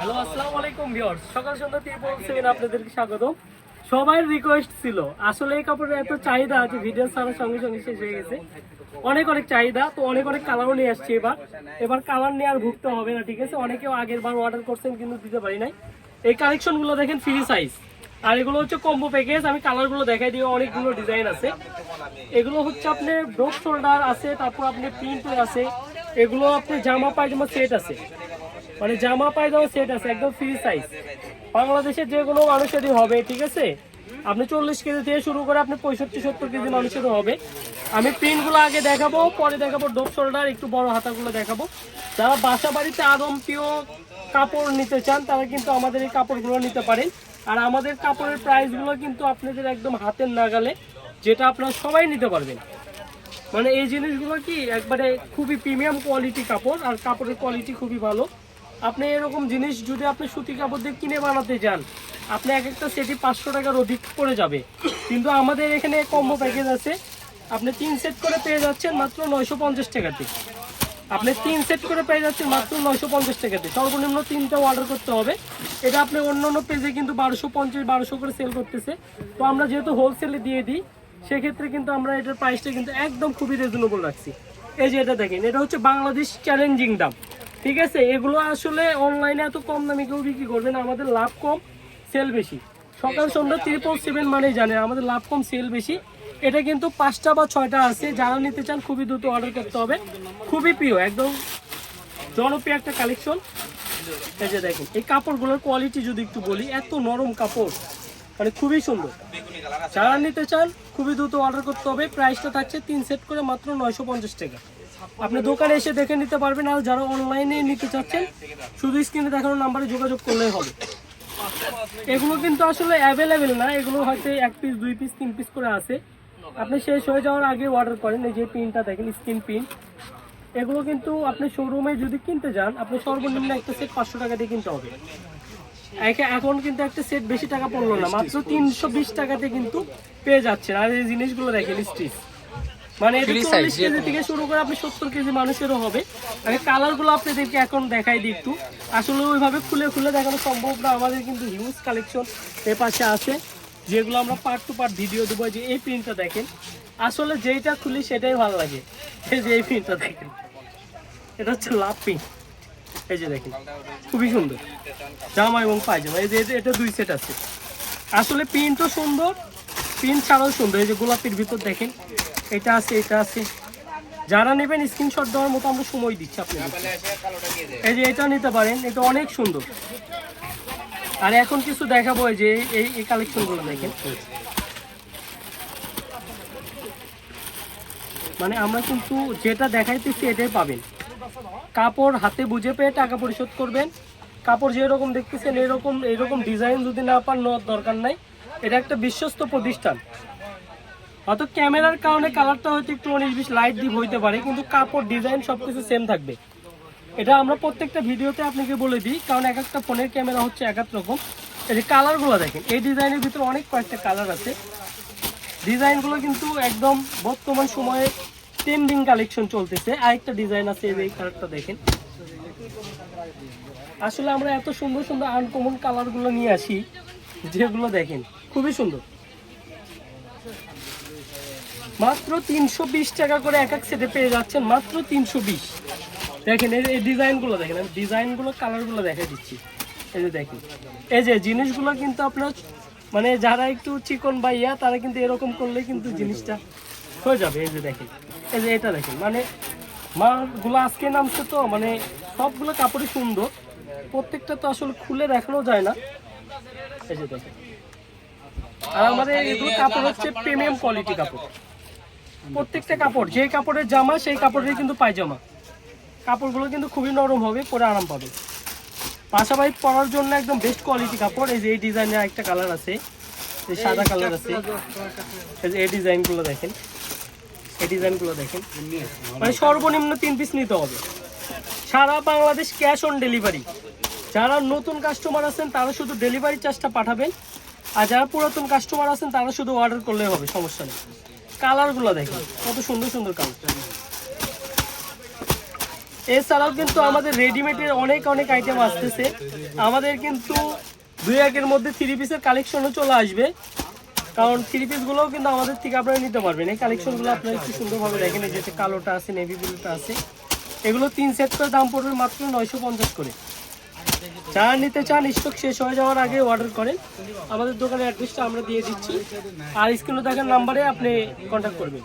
Hello, আসসালামু আলাইকুম viewers. সকাল সন্ধ্যা 347 আপনাদেরকে স্বাগত। সবার রিকোয়েস্ট ছিল, আসলে এই কাপড়ের এত চাহিদা আছে, ভিডিও ছাড়ার সঙ্গে সঙ্গে শেষ হয়ে গেছে। অনেক চাহিদা, তো অনেক কালারও নিয়ে আসছে। এবার কালার নিয়ে আর ভুগতে হবে না, ঠিক আছে। অনেকেও আগের বার অর্ডার করছেন কিন্তু দিতে পারি নাই। এই কালেকশনগুলো দেখেন ফ্রি সাইজ, আর এগুলো হচ্ছে কম্বো প্যাকেজ। আমি কালারগুলো দেখাই দিই, অনেকগুলো ডিজাইন আছে। এগুলো হচ্ছে আপনার ব্রোক শোল্ডার আছে, তারপর আপনার প্রিন্টের আছে। এগুলো আপনার জামা পায়জামা সেট আছে, মানে জামা পায়জামা সেট আছে, একদম ফ্রি সাইজ। বাংলাদেশের যে কোনো মানুষেরই হবে, ঠিক আছে। আপনি 40 কেজি থেকে শুরু করে আপনি 65-70 কেজি মানুষেরও হবে। আমি প্রিন্টগুলো আগে দেখাবো, পরে দেখাবো ডোপ শোল্ডার, একটু বড় হাতাগুলো দেখাবো। যারা বাসা বাড়িতে আরামপ্রিয় কাপড় নিতে চান তারা কিন্তু আমাদের এই কাপড়গুলো নিতে পারেন। আর আমাদের কাপড়ের প্রাইসগুলো কিন্তু আপনাদের একদম হাতের নাগালে, যেটা আপনারা সবাই নিতে পারবেন। মানে এই জিনিসগুলো কি একবারে খুবই প্রিমিয়াম কোয়ালিটি কাপড়, আর কাপড়ের কোয়ালিটি খুবই ভালো। আপনি এরকম জিনিস যদি আপনি সুতি কাপড় দিয়ে কিনে বানাতে যান, আপনি এক একটা সেটই 500 টাকার অধিক পড়ে যাবে। কিন্তু আমাদের এখানে কম্বো প্যাকেজ আছে, আপনি 3 সেট করে পেয়ে যাচ্ছেন মাত্র 950 টাকাতে। আপনি 3 সেট করে পেয়ে যাচ্ছেন মাত্র 950 টাকাতে। সর্বনিম্ন 3টা অর্ডার করতে হবে। এটা আপনি অন্য পেজে কিন্তু 1250-1200 করে সেল করতেছে। তো আমরা যেহেতু হোলসেলে দিয়ে দিই, সেক্ষেত্রে কিন্তু আমরা এটার প্রাইসটা কিন্তু একদম খুবই রিজনেবল রাখছি। এই যে এটা দেখেন, এটা হচ্ছে বাংলাদেশ চ্যালেঞ্জিং দাম, ঠিক আছে। এগুলো আসলে অনলাইনে এত কম দামে কেউ বিক্রি করবে না। আমাদের লাভ কম, সেল বেশি। সকাল সন্ধ্যা 777 মানেই জানে আমাদের লাভ কম, সেল বেশি। এটা কিন্তু 5টা বা 6টা আছে, যারা নিতে চান খুবই দ্রুত অর্ডার করতে হবে। খুবই প্রিয়, একদম জনপ্রিয় একটা কালেকশন। এই যে দেখেন, এই কাপড়গুলোর কোয়ালিটি যদি একটু বলি, এত নরম কাপড়, মানে খুবই সুন্দর। যারা নিতে চান খুবই দ্রুত অর্ডার করতে হবে। প্রাইসটা থাকছে 3 সেট করে মাত্র 950 টাকা। আপনি দোকানে এসে দেখে নিতে পারবেন। আর যারা অনলাইনে নিতে চাচ্ছেন, শুধু স্ক্রিনে দেখানো নাম্বারে যোগাযোগ করলেই হবে। এগুলো কিন্তু আসলে অ্যাভেলেবেল না, এগুলো হয়তো 1 পিস 2 পিস 3 পিস করে আছে। আপনি শেষ হয়ে যাওয়ার আগে অর্ডার করেন। এই যে প্রিন্টটা দেখেন, স্ক্রিন প্রিন্ট। এগুলো কিন্তু আপনি শোরুমে যদি কিনতে যান, আপনি সর্বনিম্ন একটা সেট 500 টাকা দিয়ে কিনতে হবে। এখন কিন্তু একটা সেট বেশি টাকা পড়লো না, মাত্র 320 টাকাতে কিন্তু পেয়ে যাচ্ছেন। আর এই জিনিসগুলো দেখেন, স্টিচ, মানে 40 কেজি থেকে শুরু করে আপনি 70 কেজি মানুষেরও হবে। আমি কালারগুলো আপনাদেরকে এখন দেখাই দিই একটু। আসলে ওইভাবে খুলে দেখানো সম্ভব না, আমাদের কিন্তু হিউজ কালেকশন এর পাশে আছে, যেগুলো আমরা পার্ট টু পার্ট ভিডিও দেবো। যে এই প্রিন্টটা দেখেন, আসলে যেইটা খুলি সেটাই ভালো লাগে। এই যে এই প্রিন্টটা দেখেন, এটা হচ্ছে লাভ প্রিন্ট। এই যে দেখেন, খুবই সুন্দর জামা এবং পায়জামা। এই যে এটা 2 সেট আছে। আসলে প্রিন্টও সুন্দর, প্রিন্ট ছাড়াও সুন্দর। এই যে গোলাপির ভিতর দেখেন, এটা আছে, এটা আছে। যারা নেবেন স্ক্রিনশট দেওয়ার মতো আমরা সময় দিচ্ছি আপনাদের। এই যে এটা নিতে পারেন, এটা অনেক সুন্দর। আর এখন কিছু দেখাবো, এই যে এই কালেকশনগুলো দেখেন। মানে আমরা কিন্তু যেটা দেখাইতেছি এটাই পাবেন। কাপড় হাতে বুঝে পেয়ে টাকা পরিশোধ করবেন। কাপড় যেরকম দেখতেছেন এরকম ডিজাইন যদি না পান, নেওয়ার দরকার নাই। এটা একটা বিশ্বস্ত প্রতিষ্ঠান। হয়তো ক্যামেরার কারণে কালারটা হয়তো একটু 19-20 লাইট ডিপ হইতে পারে, কিন্তু কাপড় ডিজাইন সবকিছু সেম থাকবে। এটা আমরা প্রত্যেকটা ভিডিওতে আপনাকে বলে দিই, কারণ এক একটা ফোনের ক্যামেরা হচ্ছে এক এক রকম। এই যে কালারগুলো দেখেন, এই ডিজাইনের ভিতরে অনেক কয়েকটা কালার আছে। ডিজাইনগুলো কিন্তু একদম বর্তমান সময়ে ট্রেন্ডিং কালেকশন চলতেছে। আরেকটা ডিজাইন আছে, এই কালারটা দেখেন। আসলে আমরা এত সুন্দর সুন্দর আনকমন কালারগুলো নিয়ে আসি, যেগুলো দেখেন খুবই সুন্দর। মাত্র 320 টাকা করে এক সেটে পেয়ে যাচ্ছেন, মাত্র 320। দেখেন এই ডিজাইনগুলো দেখেন, আমি ডিজাইনগুলো কালারগুলো দেখা দিচ্ছি। এই যে দেখেন, এই যে জিনিসগুলো কিন্তু আপনার মানে যারা একটু চিকন বা ইয়া, তারা কিন্তু এরকম করলে কিন্তু জিনিসটা হয়ে যাবে। এই যে দেখেন, এই যে এটা দেখেন, মানে মালগুলো আজকে নামছে, তো মানে সবগুলো কাপড়ই সুন্দর। প্রত্যেকটা তো আসলে খুলে দেখানো যায় না। এই যে দেখেন, আর আমাদের এগুলো কাপড় হচ্ছে প্রিমিয়াম কোয়ালিটি কাপড়। প্রত্যেকটা কাপড়, যে কাপড়ের জামা সেই কাপড়ের কিন্তু পায়জামা। কাপড়গুলো কিন্তু খুবই নরম হবে, পরে আরাম পাবে। পাশাপাশি পরার জন্য একদম বেস্ট কোয়ালিটি কাপড়। এই যে এই ডিজাইনের একটা কালার আছে, এই সাদা কালার আছে। এই যে এই ডিজাইনগুলো দেখেন, এই ডিজাইনগুলো দেখেন। মানে সর্বনিম্ন 3 পিস নিতে হবে। সারা বাংলাদেশ ক্যাশ অন ডেলিভারি। যারা নতুন কাস্টমার আছেন তারা শুধু ডেলিভারি চার্জটা পাঠাবেন, আর যারা পুরাতন কাস্টমার আছেন তারা শুধু অর্ডার করলেই হবে, সমস্যা নেই। কালারগুলো দেখেন, কত সুন্দর সুন্দর কালার। এছাড়াও কিন্তু আমাদের রেডিমেডের অনেক অনেক আইটেম আসতেছে। আমাদের কিন্তু 2-1 মধ্যে 3 পিসের কালেকশনও চলে আসবে, কারণ 3 পিসগুলোও কিন্তু আমাদের থেকে আপনারা নিতে পারবেন। এই কালেকশনগুলো আপনারা একটু সুন্দরভাবে দেখেন, এই যে কালোটা আছে, নেভি ব্লুটা আছে, এগুলো 3 সেট করে দাম পড়বে মাত্র 950 করে। যারা নিতে চান স্টক শেষ হয়ে যাওয়ার আগে অর্ডার করেন, আমাদের দোকানের অ্যাড্রেসটা আমরা দিয়ে দিচ্ছি, আর স্ক্রিনে দেখার নাম্বারে আপনি কন্ট্যাক্ট করবেন।